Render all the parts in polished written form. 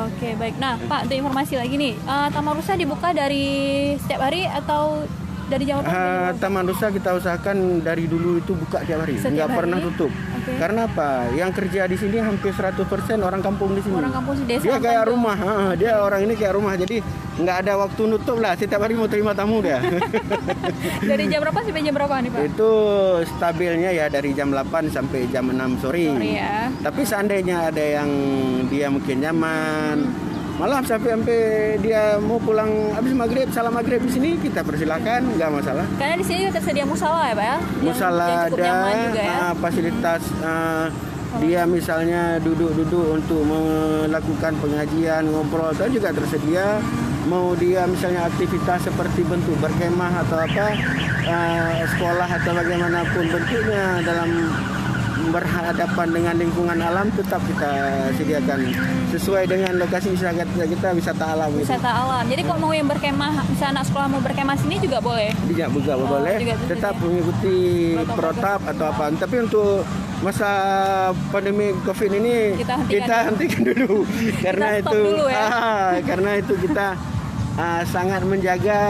Oke, baik. Nah, Pak, untuk informasi lagi nih, Taman Rusa dibuka dari setiap hari atau dari jam berapa? Taman Rusa kita usahakan dari dulu itu buka tiap hari, Setiap nggak pernah hari? tutup. Oke. Karena apa? Yang kerja di sini hampir 100% orang kampung di sini. Orang kampung di desa. Dia kayak Tanjung. rumah, dia orang ini kayak rumah. Jadi nggak ada waktu nutup lah. Setiap hari mau terima tamu dia. Dari jam berapa sampai jam berapa nih, Pak? Itu stabilnya ya dari jam 8 sampai jam 6 sore. Sore ya. Tapi seandainya ada yang dia mungkin nyaman, malah sampai dia mau pulang habis maghrib, salam maghrib di sini kita persilakan, nggak masalah. Karena di sini juga tersedia musala ya, Pak ya? Musala yang cukup ada, nyaman juga ya. fasilitas dia misalnya duduk-duduk untuk melakukan pengajian, ngobrol, itu juga tersedia. Mau dia misalnya aktivitas seperti bentuk berkemah atau apa, sekolah atau bagaimanapun bentuknya dalam berhadapan dengan lingkungan alam tetap kita sediakan sesuai dengan lokasi wisata alam. Wisata alam. Jadi kalau mau yang berkemah, misalnya anak sekolah mau berkemah sini juga boleh. Tidak juga boleh, juga tetap mengikuti protap atau apa. Tapi untuk masa pandemi COVID ini kita hentikan dulu karena stop itu dulu ya. Karena itu kita sangat menjaga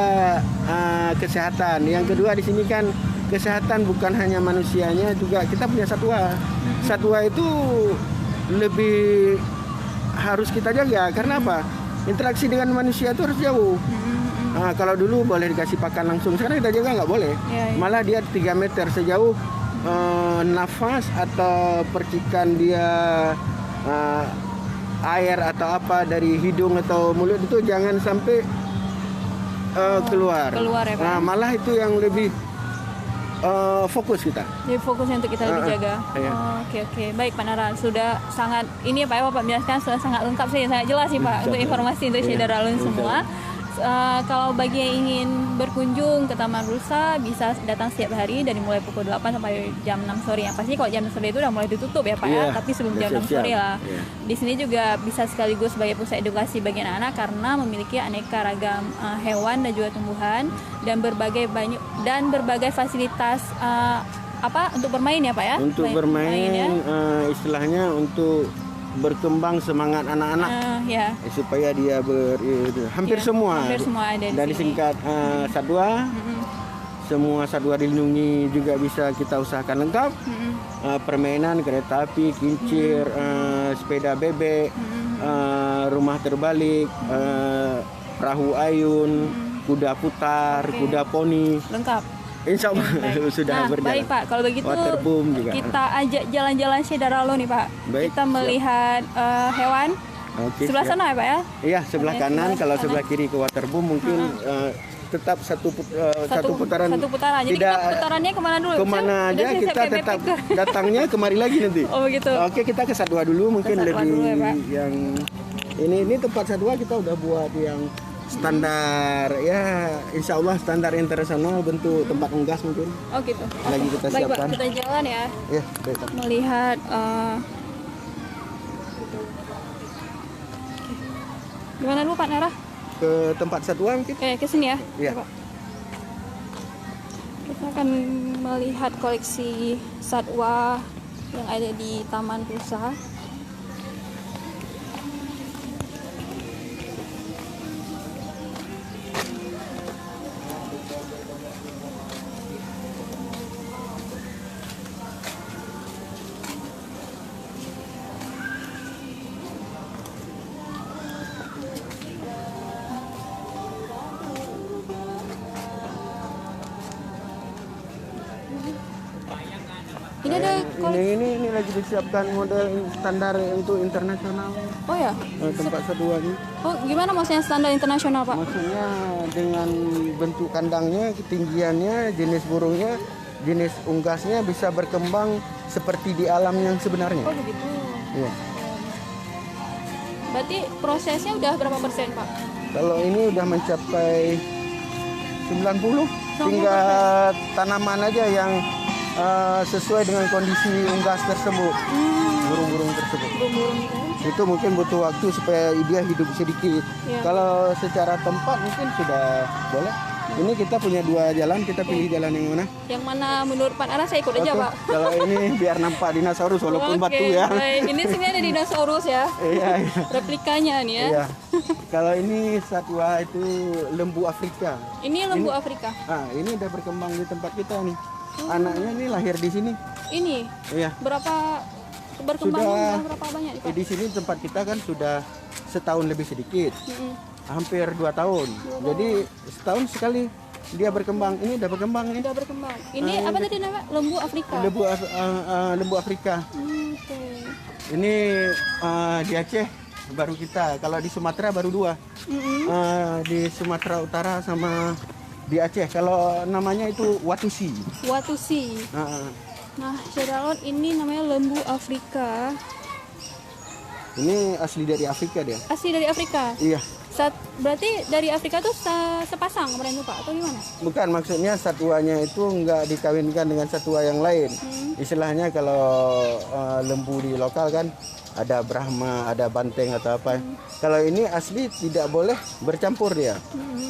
kesehatan. Yang kedua di sini kan kesehatan bukan hanya manusianya, juga kita punya satwa. Satwa itu lebih harus kita jaga. Karena apa? Interaksi dengan manusia itu harus jauh. Kalau dulu boleh dikasih pakan langsung, sekarang kita jaga nggak boleh. Ya. Malah dia 3 meter sejauh nafas atau percikan dia air atau apa dari hidung atau mulut itu jangan sampai keluar. Keluar ya, Pak. Nah, malah itu yang lebih fokus kita. Jadi fokusnya untuk kita lebih jaga. Iya. Oke. Baik, Pak Nara. Sudah sangat ini ya, Pak ya, Bapak menjelaskan sudah sangat lengkap sih, sangat jelas sih, Pak, untuk informasi untuk Syedaralun semua. Kalau bagi yang ingin berkunjung ke Taman Rusa bisa datang setiap hari dari mulai pukul 8 sampai jam 6 sore. Yang pasti kalau jam 6 sore itu udah mulai ditutup ya, Pak ya, tapi sebelum jam 6 sore lah. Di sini juga bisa sekaligus sebagai pusat edukasi bagi anak-anak karena memiliki aneka ragam hewan dan juga tumbuhan dan berbagai fasilitas untuk bermain ya, Pak ya. Untuk bermain ya. Istilahnya untuk berkembang semangat anak-anak supaya dia hampir semua ada di dari sini. singkat satwa. Semua satwa dilindungi juga bisa kita usahakan lengkap. Permainan kereta api, kincir, sepeda bebek, rumah terbalik, perahu ayun, kuda putar, kuda poni, lengkap. Insya Allah sudah berjalan. Baik, Pak, kalau begitu Waterboom juga. Kita ajak jalan-jalan Syedaralun nih, Pak. Baik, kita melihat hewan. Sebelah sana ya, Pak ya? Iya, sebelah kanan. Kalau sebelah kiri ke waterboom mungkin tetap satu putaran. Satu putaran. Jadi kita putarannya kemana dulu? Kemana aja kita tetap datangnya kemari lagi nanti. Oh begitu. Oke, kita ke satwa dulu mungkin lebih dulu ya, Pak. yang ini tempat satwa kita udah buat yang standar ya, insya Allah standar internasional bentuk tempat unggas mungkin. Oh gitu. Lagi kita baik, siapkan. Pak, kita jalan ya. Ya, baik. Melihat gimana dulu Pak Nara? Ke tempat satwa mungkin. Ke sini ya. Iya. Pak. Kita akan melihat koleksi satwa yang ada di Taman Rusa. Ini ada ini lagi disiapkan model standar untuk internasional. Oh ya. Tempat satwa ini. Oh, gimana maksudnya standar internasional, Pak? Maksudnya dengan bentuk kandangnya, ketinggiannya, jenis burungnya, jenis unggasnya bisa berkembang seperti di alam yang sebenarnya. Oh, begitu. Iya. Berarti prosesnya udah berapa persen, Pak? Kalau ini udah mencapai 90, tinggal tanaman aja yang sesuai dengan kondisi unggas tersebut, burung-burung tersebut. Itu mungkin butuh waktu supaya dia hidup sedikit. Kalau secara tempat mungkin sudah boleh. Ini kita punya 2 jalan, kita pilih jalan yang mana? Yang mana menurut Pak Nara saya ikut aja, Oke, Pak. kalau ini biar nampak dinosaurus walaupun Oke, batu ya. baik. Ini sebenarnya ada dinosaurus ya. Iya, iya. Replikanya nih ya. Iya. Kalau ini satwa itu lembu Afrika. Ini lembu Afrika. Ah, ini udah berkembang di tempat kita nih. Anaknya nih lahir di sini. Ini Iya. berapa berkembangnya berapa banyak nih, Pak? Di sini tempat kita kan sudah setahun lebih sedikit. Mm-mm. Hampir 2 tahun. Jadi setahun sekali dia berkembang. Ini udah berkembang nih. Udah berkembang. Ini apa tadi nama? Lembu Afrika. Lembu Afrika. Oke. Ini di Aceh baru kita. Kalau di Sumatera baru 2. Di Sumatera Utara sama di Aceh. Kalau namanya itu Watusi. Watusi. Nah, Syederalun ini namanya lembu Afrika. Ini asli dari Afrika dia. Asli dari Afrika. Iya. Berarti dari Afrika tuh sepasang kemarin tuh, Pak, atau gimana? Bukan, maksudnya satwanya itu nggak dikawinkan dengan satwa yang lain. Istilahnya kalau lembu di lokal kan ada Brahma, ada banteng atau apa. Kalau ini asli tidak boleh bercampur dia.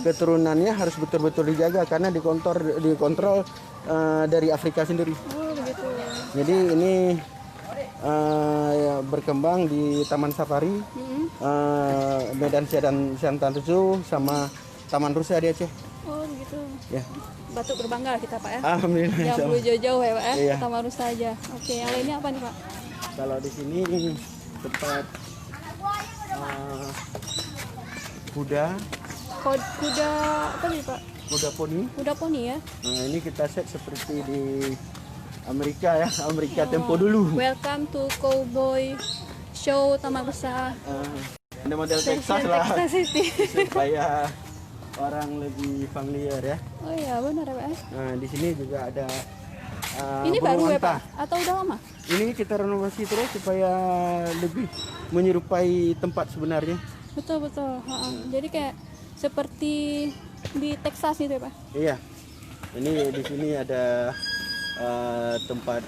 Keturunannya harus betul-betul dijaga karena dikontrol dari Afrika sendiri. Oh, begitu. Jadi ini berkembang di Taman Safari, Medan Siantan Zoo sama Taman Rusa di Aceh. Oh, begitu. Ya. Batuk berbangga kita, Pak ya. Alhamdulillah. Yang perlu jauh-jauh ya, Pak ya. Iya. Taman Rusa aja. Oke, yang lainnya apa nih, Pak? Kalau di sini tempat kuda Apa nih, Pak? kuda poni. Kuda poni ya. Nah, ini kita set seperti di Amerika ya, Amerika tempo dulu. Welcome to Cowboy Show Taman Rusa. Ada model Texas lah, Texas City. supaya orang lebih familiar ya. Oh iya, benar ya, Pak. Nah, di sini juga ada Ini burung baru ya, onta. Pak? Atau udah lama? Ini kita renovasi terus supaya lebih menyerupai tempat sebenarnya. Betul. Jadi kayak seperti di Texas itu ya, Pak? Iya. Ini di sini ada tempat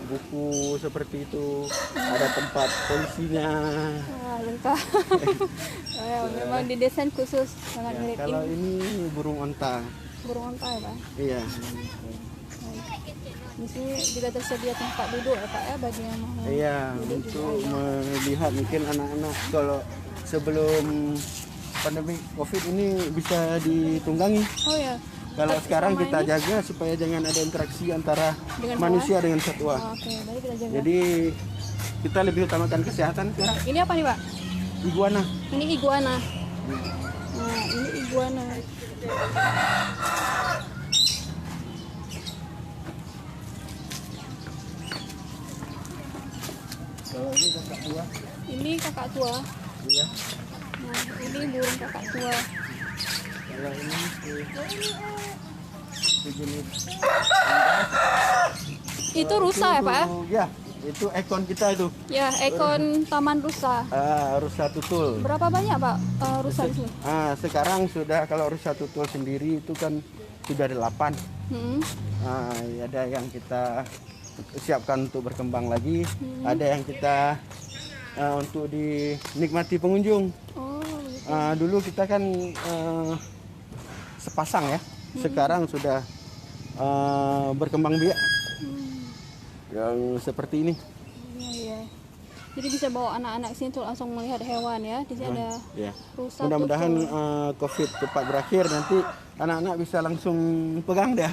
buku seperti itu, ada tempat polisinya. Wah, lengkap. Ya, memang didesain khusus sangat mirip Kalau ini. ini burung onta. Burung onta ya, Pak? Iya. Di sini juga tersedia tempat duduk ya, Pak ya, bagi yang mau. Iya, untuk melihat mungkin anak-anak kalau sebelum pandemi Covid ini bisa ditunggangi. Oh ya. Kalau Tapi sekarang selama kita ini- jaga supaya jangan ada interaksi antara Dengan manusia dengan satwa. Oh, oke, baik kita jaga. Jadi kita lebih utamakan kesehatan sekarang. Ini apa nih, Pak? Iguana. Ini iguana. Nah, ini iguana. Kalau ini kakak tua. Ini kakak tua. Iya. Nah, ini burung kakak tua. Kalau ini sejenis. Itu rusa ya, Pak? Ya, itu ekon kita itu. Ya, ekon Taman Rusa. Rusa tutul. Berapa banyak, Pak, rusa di sini? Sekarang sudah kalau rusa tutul sendiri itu kan sudah 8. Ada yang kita siapkan untuk berkembang lagi, ada yang kita untuk dinikmati pengunjung. Oh, gitu. Dulu kita kan sepasang ya, sekarang sudah berkembang biak yang seperti ini. Iya. Jadi bisa bawa anak-anak sini tuh langsung melihat hewan ya. Di sini ada Ya. rusa. Mudah-mudahan tutul. COVID cepat berakhir, nanti anak-anak bisa langsung pegang deh,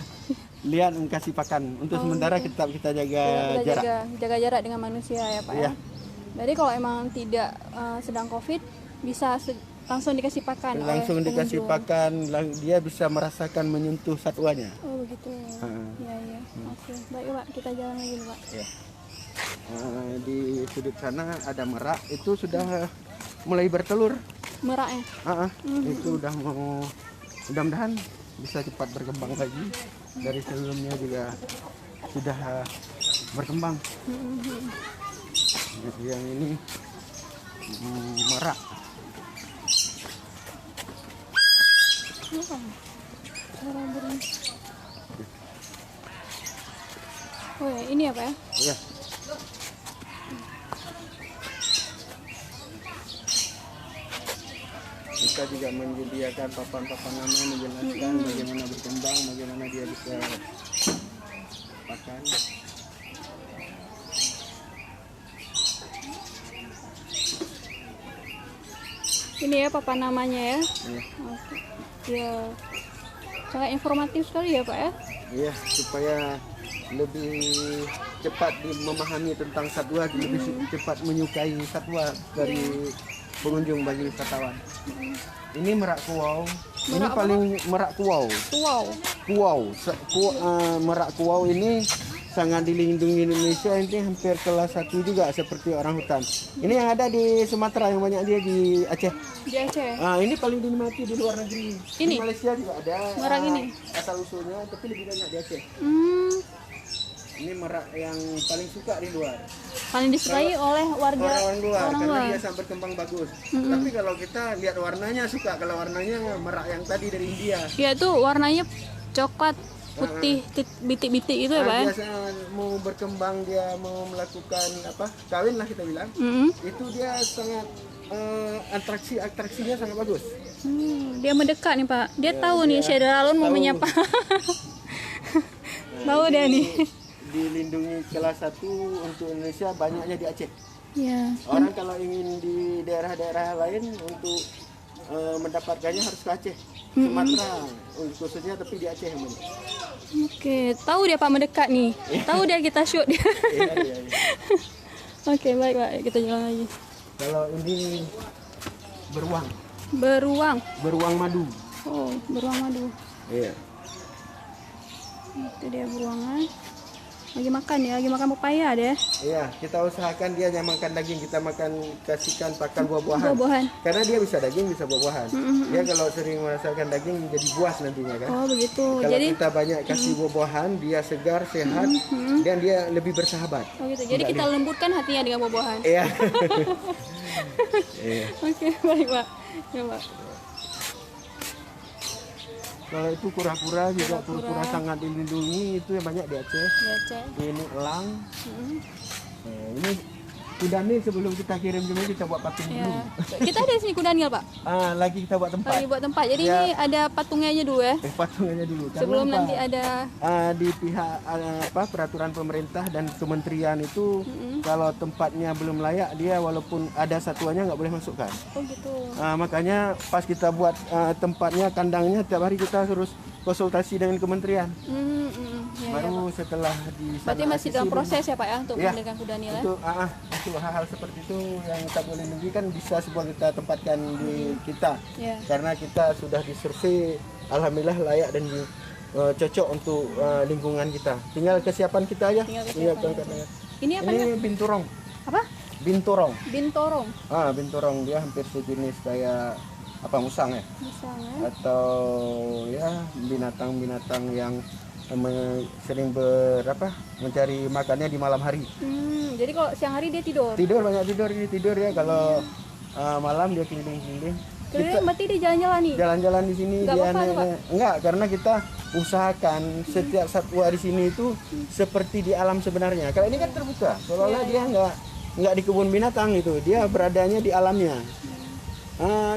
lihat kasih pakan. Untuk sementara kita jaga Kita jarak. jaga jarak dengan manusia ya, Pak Iya. ya. Jadi kalau emang tidak sedang COVID bisa langsung dikasih pakan oleh Langsung dikasih pengunjung. pakan, dia bisa merasakan menyentuh satwanya. Oh, begitu. Iya. Oke. Baik, Pak. Kita jalan lagi, Pak. Ya. Di sudut sana ada merak, itu sudah mulai bertelur. Meraknya. Itu udah mau, mudah-mudahan bisa cepat berkembang lagi. Dari sebelumnya juga sudah berkembang. Yang ini merak. Suara burung. Oh ya, ini apa ya? Ya. kita juga menyediakan papan-papan nama menjelaskan bagaimana berkembang, bagaimana dia bisa pakan. Ini ya papan namanya ya. Iya. Oke. Ya. Sangat informatif sekali ya Pak ya. Iya, supaya lebih cepat memahami tentang satwa, lebih cepat menyukai satwa dari pengunjung bagi wisatawan. Ini merak kuau. Ini Merak apa? paling merak kuau. Wow. Kuau. Merak kuau ini sangat dilindungi Indonesia, ini hampir kelas 1 juga seperti orang hutan. Ini yang ada di Sumatera, yang banyak dia di Aceh. Di Aceh. Ini paling dinikmati di luar negeri. Ini? Di Malaysia juga ada. Merak ini? Asal usulnya, tapi lebih banyak di Aceh. Ini merak yang paling suka di luar. Paling disukai oleh warga Orang luar, orang karena luar. dia sangat berkembang bagus. Tapi kalau kita lihat warnanya suka, kalau warnanya merak yang tadi dari India. Ya itu warnanya coklat putih bitik-bitik itu ya Pak ya. Biasa mau berkembang, dia mau melakukan apa? Kawin lah kita bilang. Itu dia sangat atraksinya sangat bagus. Dia mendekat nih Pak. Dia tahu nih Syed Daralun mau menyapa. Tahu dia nih. Dilindungi kelas 1 untuk Indonesia, banyaknya di Aceh. Ya. Orang kalau ingin di daerah-daerah lain untuk mendapatkannya harus ke Aceh, Sumatera khususnya, tapi di Aceh. Oke, tahu dia Pak mendekat nih. Tahu dia kita shoot dia. Iya. Oke, baik Pak. Kita jalan lagi. Kalau ini beruang Beruang. madu. Oh, beruang madu. Iya. Itu dia beruangan. Lagi makan ya, lagi makan pepaya deh. Iya, kita usahakan dia jangan makan daging, kita kasihkan pakan buah-buahan. Buah-buahan. Karena dia bisa daging, bisa buah-buahan. Dia kalau sering merasakan daging jadi buas nantinya kan. Oh, begitu. Kalau Jadi kita banyak kasih buah-buahan, dia segar, sehat, dan dia lebih bersahabat. oh gitu. Jadi kita lembutkan hatinya dengan buah-buahan. Iya. Iya. Oke, baik Pak. Ya Pak. Kalau itu kura-kura juga, kura-kura sangat dilindungi, itu yang banyak di Aceh. Di Aceh. Ini elang. Ini kudanil sebelum kita kirim dulu kita buat patung dulu. Ya. Kita ada di sini kudanil Pak. Lagi kita buat tempat. Lagi buat tempat. Jadi Ya. ini ada patungnya aja dulu ya. Patungnya dulu. Sebelum Karena nanti ada di pihak peraturan pemerintah dan kementerian itu kalau tempatnya belum layak, dia walaupun ada satuannya nggak boleh masukkan. oh gitu. Makanya pas kita buat tempatnya, kandangnya, tiap hari kita harus konsultasi dengan kementerian. Ya, Baru setelah di sana berarti masih dalam proses ya Pak ya untuk Ya. menghadirkan kudanil ya. Untuk hal-hal seperti itu yang kita boleh lindungi kan bisa sebuah kita tempatkan di kita. Ya. Karena kita sudah disurvei, alhamdulillah layak dan cocok untuk lingkungan kita. Tinggal kesiapan kita aja. Tinggal Iya, kesiapan. kan. Ini apa? Ini binturong. Apa? Binturong. Bintorong. Binturong dia hampir sejenis kayak musang ya, Misalnya. atau ya binatang-binatang yang sering mencari makannya di malam hari. Jadi kalau siang hari dia tidur. Banyak tidur ya. Kalau malam dia keliling-keliling. Keliling berarti dia jalan-jalan nih. Jalan-jalan di sini Nggak dia apa-apa, Pak? enggak, karena kita usahakan setiap satwa di sini itu seperti di alam sebenarnya. Kalau ini kan terbuka, seolah-olah dia enggak di kebun binatang gitu. Dia beradanya di alamnya.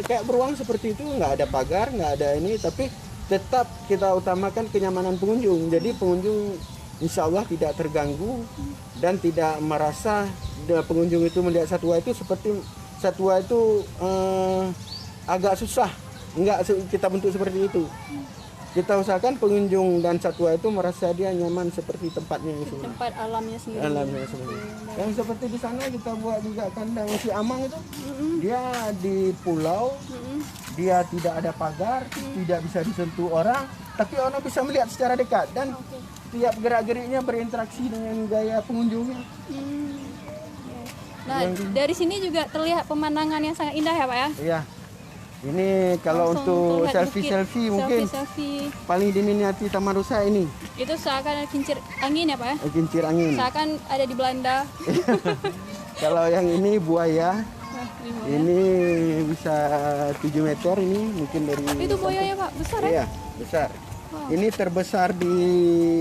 Kayak beruang seperti itu, nggak ada pagar, nggak ada ini, tapi tetap kita utamakan kenyamanan pengunjung. Jadi pengunjung insya Allah tidak terganggu dan tidak merasa pengunjung itu melihat satwa itu seperti satwa itu agak susah. Enggak kita bentuk seperti itu. Kita usahakan pengunjung dan satwa itu merasa dia nyaman seperti tempatnya itu. Tempat alamnya sendiri. Alamnya sendiri. Yang seperti di sana kita buat juga kandang si Amang itu. Dia di pulau, dia tidak ada pagar, tidak bisa disentuh orang, tapi orang bisa melihat secara dekat dan tiap gerak-geriknya berinteraksi dengan gaya pengunjungnya. Nah, dari sini juga terlihat pemandangan yang sangat indah ya Pak ya. Iya. Ini kalau Langsung untuk terlihat selfie mungkin selfie. paling diminati Taman Rusa ini. Itu seakan kincir angin ya Pak ya. Kincir angin. Seakan ada di Belanda. Kalau yang ini buaya. Wah, Ini bisa 7 meter ini mungkin dari. Tapi itu buaya ya Pak, besar ya? Iya, besar. Wow. Ini terbesar di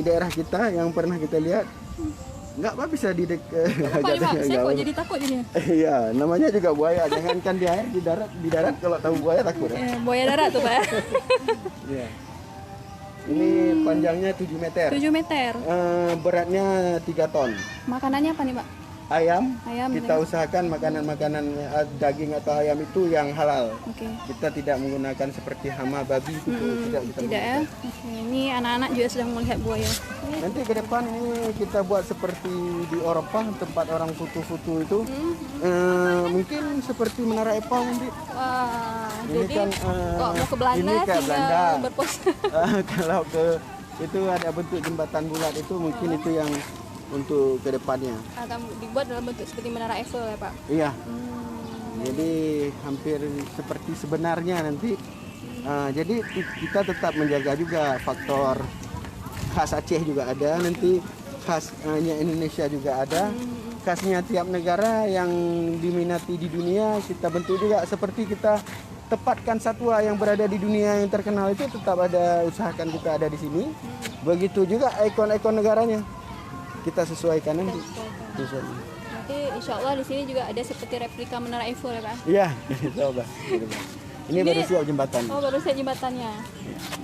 daerah kita yang pernah kita lihat. Nggak apa bisa Apa nih Pak? Saya kok jadi takut jadinya. Iya, namanya juga buaya. Jangankan di air, di darat kalau tahu buaya takut ya. Buaya darat tuh Pak. Iya. Ini panjangnya 7 meter. 7 meter. Beratnya 3 ton. Makanannya apa nih Pak? Ayam, Ayam, kita usahakan makanan-makanan daging atau ayam itu yang halal. Oke. Kita tidak menggunakan seperti hama, babi itu tidak kita Tidak ya. menggunakan. Oke. Ini anak-anak juga sedang melihat buaya. Nanti ke depan ini kita buat seperti di Eropa tempat orang foto-foto itu. Mungkin seperti Menara Eiffel nanti. Wah, Ini jadi kan, kok mau ke Belanda ini kayak tinggal Belanda. berpose. Kalau ke itu ada bentuk jembatan bulat itu mungkin itu yang untuk ke depannya. Akan dibuat dalam bentuk seperti Menara Eiffel ya Pak. Iya. Jadi hampir seperti sebenarnya nanti. Jadi kita tetap menjaga juga faktor khas Aceh juga ada, nanti khasnya Indonesia juga ada, khasnya tiap negara yang diminati di dunia kita bentuk juga seperti kita tepatkan satwa yang berada di dunia yang terkenal itu tetap ada, usahakan kita ada di sini. Begitu juga ikon-ikon negaranya kita sesuaikan nanti. Nanti insya Allah di sini juga ada seperti replika Menara Eiffel ya Pak. Iya, coba. Ini baru siap jembatan. Oh baru siap jembatannya.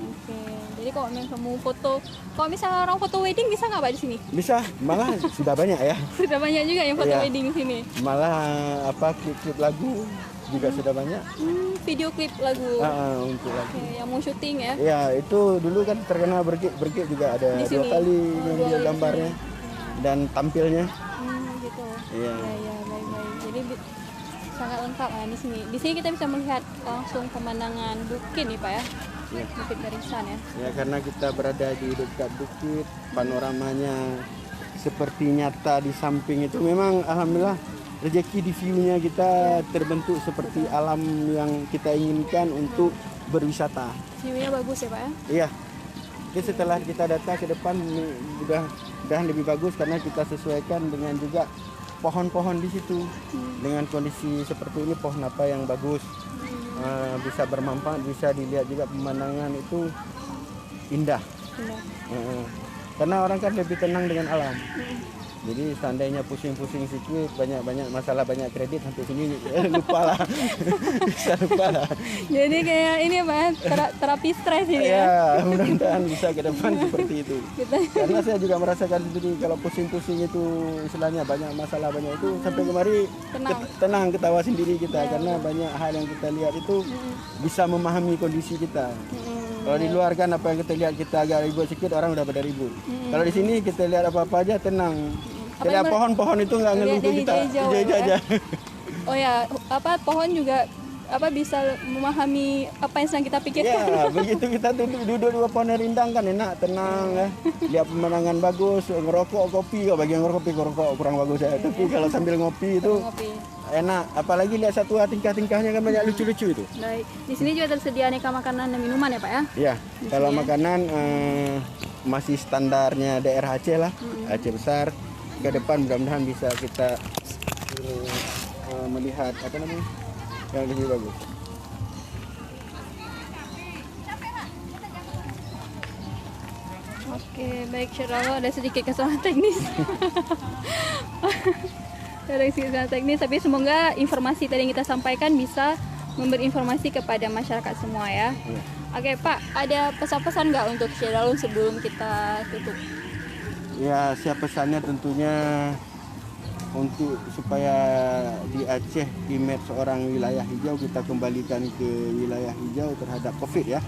Oke. Jadi kalau memang kamu foto, kalau misalnya orang foto wedding bisa nggak Pak di sini? Bisa, malah sudah banyak ya. Sudah banyak juga yang foto Iya. wedding di sini. Malah klip-klip lagu juga sudah banyak. Video klip lagu. Untuk lagu. Oke, yang mau syuting ya. Ya itu dulu kan terkenal Bergit juga ada Di 2 sini? kali Oh, 2 ngambil kali di gambarnya dan tampilnya. Gitu. Iya. Ya, baik-baik. Jadi sangat lengkap di sini. Di sini kita bisa melihat langsung pemandangan bukit nih Pak ya. Iya. Bukit Barisan ya. Ya karena kita berada di dekat bukit, panoramanya seperti nyata di samping itu memang alhamdulillah rezeki di view-nya kita terbentuk seperti alam yang kita inginkan untuk berwisata. View-nya bagus ya Pak ya. Iya. Jadi setelah kita datang ke depan udah lebih bagus karena kita sesuaikan dengan juga pohon-pohon di situ. Dengan kondisi seperti ini pohon apa yang bagus. Bisa bermanfaat, bisa dilihat juga pemandangan itu indah. Karena orang kan lebih tenang dengan alam. Jadi seandainya pusing-pusing sedikit, banyak masalah, banyak kredit sampai sini lupa lah. Bisa lupa lah. Jadi kayak ini Pak, terapi stres ini ya. Ya, mudah-mudahan bisa ke depan seperti itu. Karena saya juga merasakan sendiri kalau pusing-pusing itu istilahnya banyak masalah banyak itu sampai kemari tenang ketawa sendiri kita karena banyak hal yang kita lihat itu bisa memahami kondisi kita. Kalau di luar kan apa yang kita lihat kita agak ribut sedikit orang udah pada ribut. Kalau di sini kita lihat apa-apa aja tenang. Tidak pohon-pohon itu nggak ngeluh ke kita, hijau-hijau aja. Oh ya, pohon juga bisa memahami apa yang sedang kita pikirkan. Ya, begitu kita duduk di pohon rindang kan enak, tenang ya. Lihat pemandangan bagus, ngerokok, kopi. Kalau bagi yang ngerokok kurang bagus ya. Tapi kalau sambil ngopi itu enak. Apalagi lihat satwa tingkah-tingkahnya kan banyak lucu-lucu itu. Baik. Di sini juga tersedia aneka makanan dan minuman ya Pak ya? Iya. Kalau makanan masih standarnya daerah Aceh lah, Aceh besar. Ke depan mudah-mudahan bisa kita melihat apa namanya yang lebih bagus. Oke, baik insyaallah ada sedikit kesalahan teknis. Ada sedikit kesalahan teknis, tapi semoga informasi tadi yang kita sampaikan bisa memberi informasi kepada masyarakat semua ya. Oke Pak, ada pesan-pesan nggak untuk Syedalun sebelum kita tutup? Ya, siapa pesannya tentunya untuk supaya di Aceh image seorang wilayah hijau kita kembalikan ke wilayah hijau terhadap COVID ya.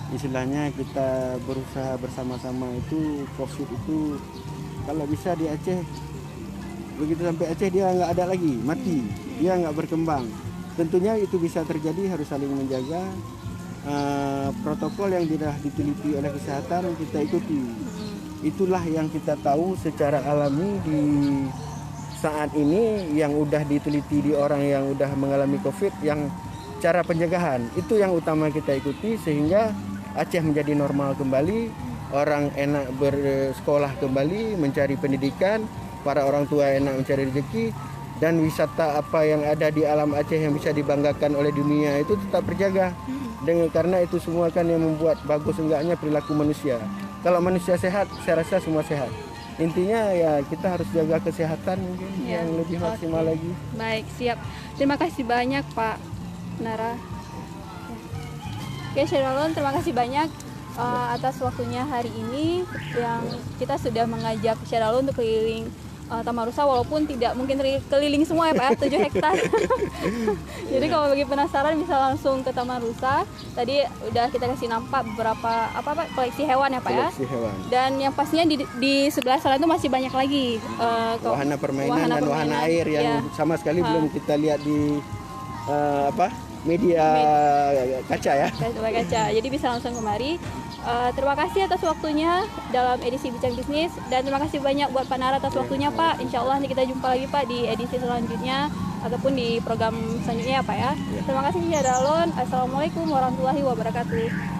Istilahnya kita berusaha bersama-sama itu COVID itu kalau bisa di Aceh begitu sampai Aceh dia nggak ada lagi, mati, dia nggak berkembang. Tentunya itu bisa terjadi harus saling menjaga protokol yang sudah diteliti oleh kesehatan kita ikuti. Itulah yang kita tahu secara alami di saat ini yang udah diteliti di orang yang udah mengalami COVID yang cara pencegahan itu yang utama kita ikuti sehingga Aceh menjadi normal kembali, orang enak bersekolah kembali, mencari pendidikan, para orang tua enak mencari rezeki dan wisata apa yang ada di alam Aceh yang bisa dibanggakan oleh dunia itu tetap terjaga. Karena itu semua kan yang membuat bagus enggaknya perilaku manusia. Kalau manusia sehat, saya rasa semua sehat. intinya ya kita harus jaga kesehatan mungkin Ya, yang lebih maksimal oke. lagi. Baik, siap. Terima kasih banyak Pak Nara. Oke, Syaralun, terima kasih banyak atas waktunya hari ini yang kita sudah mengajak Syaralun untuk keliling Taman Rusa, walaupun tidak mungkin keliling semua ya Pak, 7 hektar. Jadi kalau bagi penasaran bisa langsung ke Taman Rusa. Tadi udah kita kasih nampak beberapa apa koleksi hewan ya Pak ya. Koleksi hewan. Dan yang pastinya di sebelah sana itu masih banyak lagi Wahana permainan dan wahana air yang ya. sama sekali belum kita lihat di media kaca ya. Kaca. Jadi bisa langsung kemari. Terima kasih atas waktunya dalam edisi Bincang Bisnis, dan terima kasih banyak buat Pak Nara atas waktunya Pak. Insya Allah nanti kita jumpa lagi Pak di edisi selanjutnya ataupun di program selanjutnya ya Pak ya. Terima kasih Syaralun. Assalamualaikum warahmatullahi wabarakatuh.